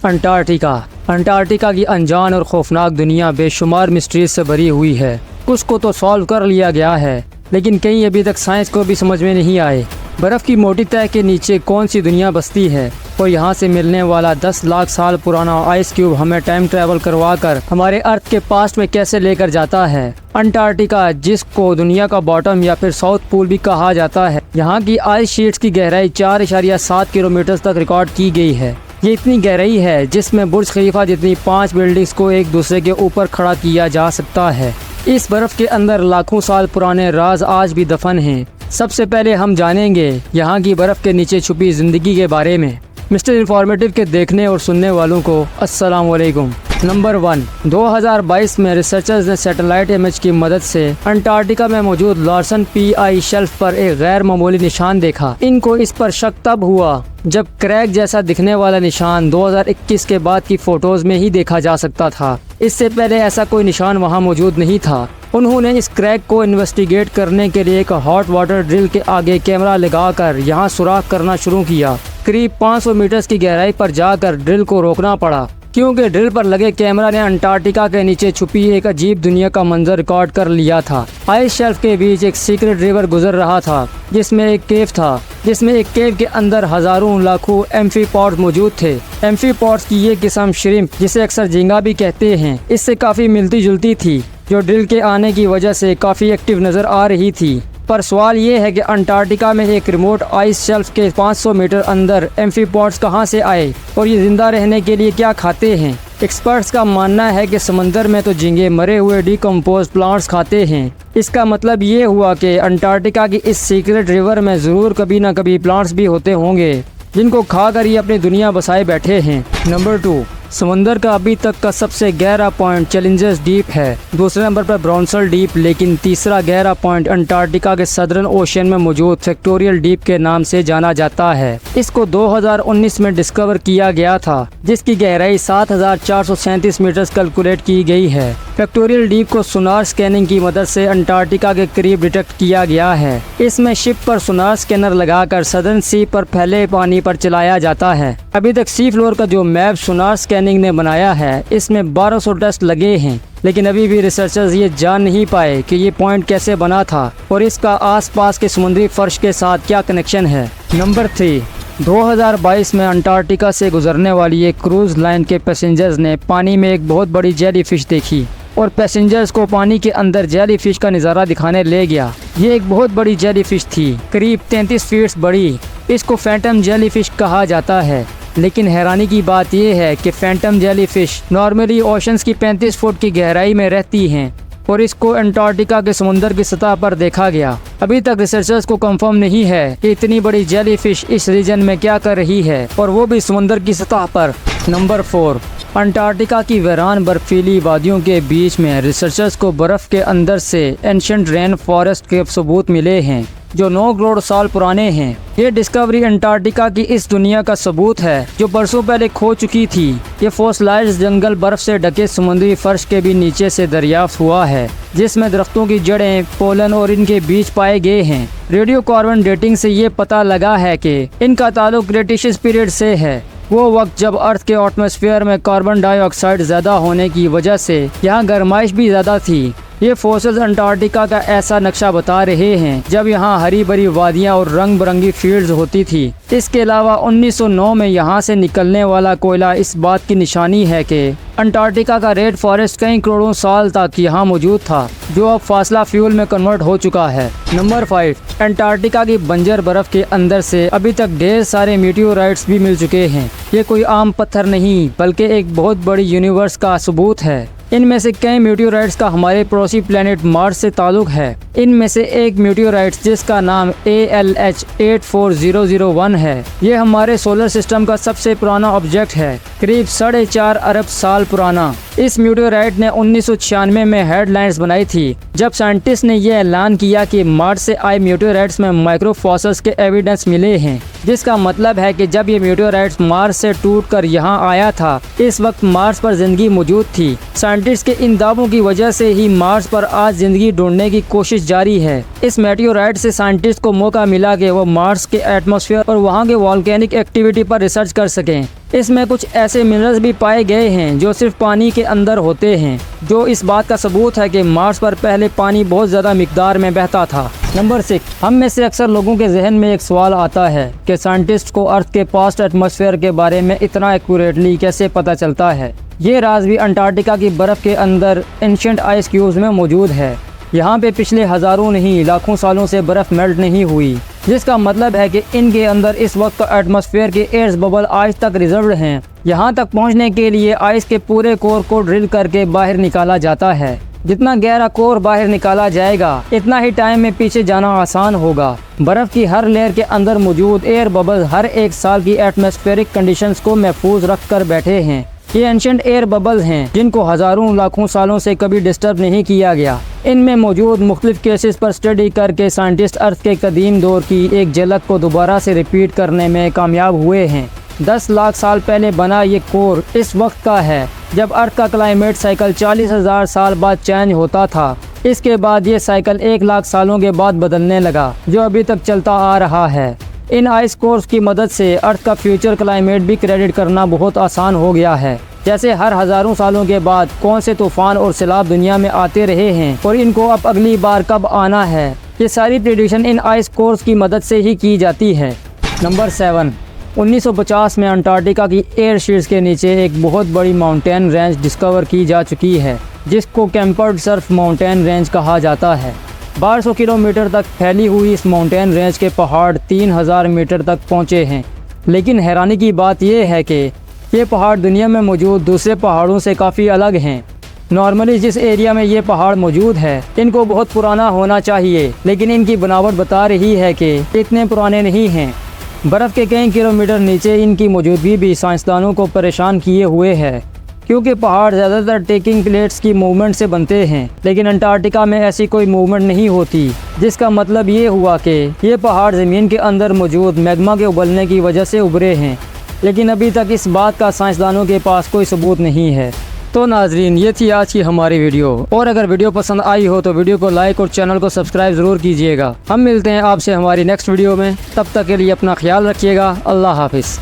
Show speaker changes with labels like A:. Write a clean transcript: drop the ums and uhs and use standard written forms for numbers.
A: Antarctica. Antarctica की अनजान और खौफनाक दुनिया बेशुमार मिस्ट्रीज से भरी हुई है। कुछ को तो सॉल्व कर लिया गया है, लेकिन कई अभी तक साइंस को भी समझ में नहीं आए। बर्फ़ की मोटी तह के नीचे कौन सी दुनिया बसती है और यहाँ से मिलने वाला 10 लाख साल पुराना आइस क्यूब हमें टाइम ट्रैवल करवा कर हमारे अर्थ के पास्ट में कैसे लेकर जाता है। अंटार्कटिका, जिसको दुनिया का बॉटम या फिर साउथ पोल भी कहा जाता है, यहाँ की आइस शीट्स की गहराई 4.7 किलोमीटर तक रिकॉर्ड की गई है। ये इतनी गहराई है जिसमें बुर्ज खलीफा जितनी 5 बिल्डिंग्स को एक दूसरे के ऊपर खड़ा किया जा सकता है। इस बर्फ के अंदर लाखों साल पुराने राज आज भी दफन हैं। सबसे पहले हम जानेंगे यहाँ की बर्फ के नीचे छुपी जिंदगी के बारे में। मिस्टर इन्फॉर्मेटिव के देखने और सुनने वालों को अस्सलाम वालेकुम। नंबर 1, 2022 में रिसर्चर्स ने सैटेलाइट इमेज की मदद से अंटार्कटिका में मौजूद लार्सन पीआई शेल्फ पर एक गैर मामूली निशान देखा। इनको इस पर शक तब हुआ जब क्रैक जैसा दिखने वाला निशान 2021 के बाद की फोटोज में ही देखा जा सकता था। इससे पहले ऐसा कोई निशान वहां मौजूद नहीं था। उन्होंने इस क्रैक को इन्वेस्टिगेट करने के लिए एक हॉट वाटर ड्रिल के आगे कैमरा लगाकर यहां सुराख करना शुरू किया। करीब 500 मीटर की गहराई पर जाकर ड्रिल को रोकना पड़ा, क्योंकि ड्रिल पर लगे कैमरा ने अंटार्कटिका के नीचे छुपी एक अजीब दुनिया का मंजर रिकॉर्ड कर लिया था। आइस शेल्फ के बीच एक सीक्रेट रिवर गुजर रहा था, जिसमें एक केव के अंदर हजारों लाखों एम्फीपॉड्स मौजूद थे। एम्फीपॉड्स की ये किस्म श्रिम्प, जिसे अक्सर झींगा भी कहते हैं, इससे काफी मिलती जुलती थी, जो ड्रिल के आने की वजह से काफी एक्टिव नजर आ रही थी। पर सवाल ये है कि अंटार्कटिका में एक रिमोट आइस शेल्फ के 500 मीटर अंदर एम्फीपॉड्स कहाँ से आए और ये जिंदा रहने के लिए क्या खाते हैं। एक्सपर्ट्स का मानना है कि समंदर में तो झींगे मरे हुए डिकम्पोज प्लांट्स खाते हैं। इसका मतलब ये हुआ कि अंटार्कटिका की इस सीक्रेट रिवर में ज़रूर कभी ना कभी प्लांट्स भी होते होंगे, जिनको खाकर ये अपनी दुनिया बसाए बैठे हैं। नंबर 2, समंदर का अभी तक का सबसे गहरा पॉइंट चैलेंजर्स डीप है। दूसरे नंबर पर ब्राउंसल डीप, लेकिन तीसरा गहरा पॉइंट अंटार्कटिका के सदर्न ओशन में मौजूद फैक्टोरियल डीप के नाम से जाना जाता है। इसको 2019 में डिस्कवर किया गया था, जिसकी गहराई 7437 मीटर कैलकुलेट की गई है। फैक्टोरियल डीप को सोनार स्कैनिंग की मदद से अंटार्कटिका के करीब डिटेक्ट किया गया है। इसमें शिप पर सोनार स्कैनर लगाकर सदर्न सी पर फैले पानी पर चलाया जाता है। अभी तक सी फ्लोर का जो मैप सोनार स्कैनिंग ने बनाया है, इसमें 1200 टेस्ट लगे हैं, लेकिन अभी भी रिसर्चर्स ये जान नहीं पाए कि ये पॉइंट कैसे बना था और इसका आसपास के समुद्री फर्श के साथ क्या कनेक्शन है। नंबर 3, 2022 में अंटार्कटिका से गुजरने वाली एक क्रूज लाइन के पैसेंजर्स ने पानी में एक बहुत बड़ी जेली फिश देखी और पैसेंजर्स को पानी के अंदर जेली फिश का नज़ारा दिखाने ले गया। ये एक बहुत बड़ी जेली फिश थी, करीब 33 फीट बड़ी। इसको फैंटम जेली फिश कहा जाता है, लेकिन हैरानी की बात यह है कि Phantom jelly fish normally oceans की 35 फुट की गहराई में रहती हैं और इसको अंटार्कटिका के समुद्र की सतह पर देखा गया। अभी तक रिसर्चर्स को कंफर्म नहीं है कि इतनी बड़ी जेली फिश इस रीजन में क्या कर रही है, और वो भी समुद्र की सतह पर। नंबर 4, अंटार्कटिका की वीरान बर्फीली वादियों के बीच में रिसर्चर्स को बर्फ के अंदर से एंशिएंट रेन फॉरेस्ट के सबूत मिले हैं, जो 9 करोड़ साल पुराने हैं। ये डिस्कवरी अंटार्कटिका की इस दुनिया का सबूत है जो बरसों पहले खो चुकी थी। ये फॉसिलाइज्ड जंगल बर्फ से ढके समुद्री फर्श के भी नीचे से दरियाफ्त हुआ है, जिसमें दरख्तों की जड़ें, पोलन और इनके बीज पाए गए हैं। रेडियो कार्बन डेटिंग से ये पता लगा है कि इनका ताल्लुक क्रेटेशियस पीरियड से है, वो वक्त जब अर्थ के एटमॉस्फेयर में कार्बन डाइऑक्साइड ज़्यादा होने की वजह से यहाँ गर्माइश भी ज़्यादा थी। ये फोसिल्स अंटार्कटिका का ऐसा नक्शा बता रहे हैं जब यहाँ हरी भरी वादियाँ और रंग बिरंगी फील्ड्स होती थी। इसके अलावा 1909 में यहाँ से निकलने वाला कोयला इस बात की निशानी है कि अंटार्कटिका का रेड फॉरेस्ट कई करोड़ों साल तक यहाँ मौजूद था, जो अब फासला फ्यूल में कन्वर्ट हो चुका है। नंबर 5, अंटार्कटिका की बंजर बर्फ के अंदर से अभी तक ढेर सारे मीटियोराइट्स भी मिल चुके हैं। ये कोई आम पत्थर नहीं, बल्कि एक बहुत बड़ी यूनिवर्स का सबूत है। इनमें से कई मीटियोराइट्स का हमारे पड़ोसी प्लेनेट मार्स से ताल्लुक है। इनमें से एक मीटियोराइट्स, जिसका नाम ALH 84001 है, ये हमारे सोलर सिस्टम का सबसे पुराना ऑब्जेक्ट है, करीब 4.5 अरब साल पुराना। इस मीटियोराइट ने 1996 में हेडलाइंस बनाई थी, जब साइंटिस्ट ने यह ऐलान किया कि मार्स से आए मीटियोराइट्स में माइक्रोफॉसल्स के एविडेंस मिले हैं, जिसका मतलब है कि जब ये मीटियोराइट्स मार्स से टूटकर यहाँ आया था, इस वक्त मार्स पर जिंदगी मौजूद थी। साइंटिस्ट के इन दावों की वजह से ही मार्स पर आज जिंदगी ढूंढने की कोशिश जारी है। इस मेटियोराइट से साइंटिस्ट को मौका मिला कि वो मार्स के एटमॉस्फेयर और वहाँ के वॉल्केनिक एक्टिविटी पर रिसर्च कर सकें। इसमें कुछ ऐसे मिनरल्स भी पाए गए हैं जो सिर्फ पानी के अंदर होते हैं, जो इस बात का सबूत है कि मार्स पर पहले पानी बहुत ज़्यादा मिकदार में बहता था। नंबर 6, हम में से अक्सर लोगों के जहन में एक सवाल आता है कि साइंटिस्ट को अर्थ के पास्ट एटमॉस्फेयर के बारे में इतना एक्यूरेटली कैसे पता चलता है। ये राज भी अंटार्कटिका की बर्फ़ के अंदर एंशिएंट आइस क्यूब्स में मौजूद है। यहाँ पे पिछले हज़ारों नहीं लाखों सालों से बर्फ़ मेल्ट नहीं हुई, जिसका मतलब है कि इनके अंदर इस वक्त का एटमॉस्फेयर के एयर्स बबल आज तक रिजर्व्ड हैं। यहाँ तक पहुँचने के लिए आइस के पूरे कोर को ड्रिल करके बाहर निकाला जाता है। जितना गहरा कोर बाहर निकाला जाएगा, इतना ही टाइम में पीछे जाना आसान होगा। बर्फ़ की हर लेयर के अंदर मौजूद एयर बबल हर एक साल की एटमॉस्फेरिक कंडीशंस को महफूज रख कर बैठे हैं। ये एंशिएंट एयर बबल्स हैं जिनको हज़ारों लाखों सालों से कभी डिस्टर्ब नहीं किया गया। इनमें मौजूद मुख्तलिफ केसेस पर स्टडी करके साइंटिस्ट अर्थ के कदीम दौर की एक झलक को दोबारा से रिपीट करने में कामयाब हुए हैं। 10 लाख साल पहले बना ये कोर इस वक्त का है जब अर्थ का क्लाइमेट साइकिल 40,000 साल बाद चेंज होता था। इसके बाद ये साइकिल 1 लाख सालों के बाद बदलने लगा, जो अभी तक चलता आ रहा है। इन आइस कोर्स की मदद से अर्थ का फ्यूचर क्लाइमेट भी क्रेडिट करना बहुत आसान हो गया है। जैसे हर हज़ारों सालों के बाद कौन से तूफ़ान और सैलाब दुनिया में आते रहे हैं और इनको अब अगली बार कब आना है, ये सारी प्रेडिक्शन इन आइस कोर्स की मदद से ही की जाती है। नंबर 7, 1950 में अंटार्कटिका की एयर शीट्स के नीचे एक बहुत बड़ी माउंटेन रेंज डिस्कवर की जा चुकी है, जिसको कैंपर्ड सर्फ माउंटेन रेंज कहा जाता है। 1200 किलोमीटर तक फैली हुई इस माउंटेन रेंज के पहाड़ 3000 मीटर तक पहुँचे हैं। लेकिन हैरानी की बात यह है कि ये पहाड़ दुनिया में मौजूद दूसरे पहाड़ों से काफ़ी अलग हैं। नॉर्मली जिस एरिया में ये पहाड़ मौजूद है, इनको बहुत पुराना होना चाहिए, लेकिन इनकी बनावट बता रही है कि इतने पुराने नहीं हैं। बर्फ़ के कई किलोमीटर नीचे इनकी मौजूदगी भी साइंसदानों को परेशान किए हुए है, क्योंकि पहाड़ ज़्यादातर टेकिंग प्लेट्स की मूवमेंट से बनते हैं, लेकिन अंटार्कटिका में ऐसी कोई मूवमेंट नहीं होती, जिसका मतलब ये हुआ कि ये पहाड़ ज़मीन के अंदर मौजूद मैग्मा के उबलने की वजह से उभरे हैं। लेकिन अभी तक इस बात का साइंसदानों के पास कोई सबूत नहीं है। तो नाजरीन, ये थी आज की हमारी वीडियो, और अगर वीडियो पसंद आई हो तो वीडियो को लाइक और चैनल को सब्सक्राइब ज़रूर कीजिएगा। हम मिलते हैं आपसे हमारी नेक्स्ट वीडियो में, तब तक के लिए अपना ख्याल रखिएगा। अल्लाह हाफिज़।